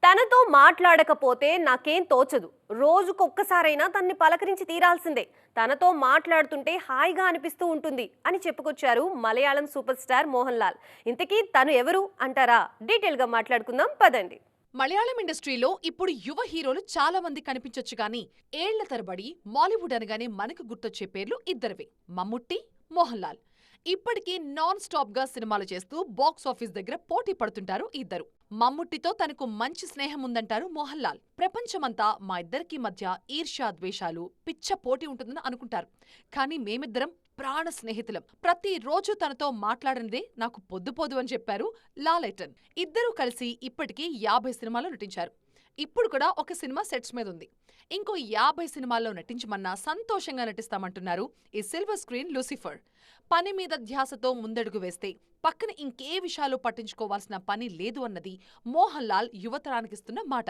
తనతో మాట్లాడకపోతే నాకేం తోచదు. రోజుకొక్కసారైనా తన్ని పలకరించి తీరాల్సిందే. తనతో మాట్లాడుతుంటే హాయిగా అనిపిస్తూ ఉంటుంది అని చెప్పుకొచ్చారు మలయాళం సూపర్ స్టార్ మోహన్ లాల్. ఇంతకీ తను ఎవరు అంటారా? డీటెయిల్‌గా మాట్లాడుకుందాం పదండి. మలయాళం ఇండస్ట్రీలో ఇప్పుడు యువ హీరోలు చాలా మంది కనిపించొచ్చు కానీ ఏళ్ల తరబడి మాలీవుడ్ అనగానే మనకు గుర్తొచ్చే పేర్లు ఇద్దరివే, మమ్ముట్టి, మోహన్ లాల్. ఇప్పటికీ నాన్ స్టాప్ గా సినిమాలు చేస్తూ బాక్స్ ఆఫీస్ దగ్గర పోటీ పడుతుంటారు ఇద్దరు. మమ్ముట్టితో తనకు మంచి స్నేహం ఉందంటారు మోహన్ లాల్. ప్రపంచమంతా మా ఇద్దరికి మధ్య ఈర్ష్యా ద్వేషాలు, పిచ్చ పోటీ ఉంటుందని అనుకుంటారు. కానీ మేమిద్దరం ప్రాణ స్నేహితులం. ప్రతిరోజు తనతో మాట్లాడనిదే నాకు పొద్దుపోదు అని చెప్పారు లాలైటన్. ఇద్దరూ కలిసి ఇప్పటికీ 50 సినిమాల్లో నటించారు. ఇప్పుడు కూడా ఒక సినిమా సెట్స్ మీద ఉంది. ఇంకో 50 సినిమాల్లో నటించమన్నా సంతోషంగా నటిస్తామంటున్నారు ఈ సిల్వర్ స్క్రీన్ లూసిఫర్. పని మీద ధ్యాసతో ముందడుగు వేస్తే పక్కన ఇంకే విషయాలు పట్టించుకోవాల్సిన పని లేదు అన్నది మోహన్ లాల్ యువతరానికిస్తున్న మాట.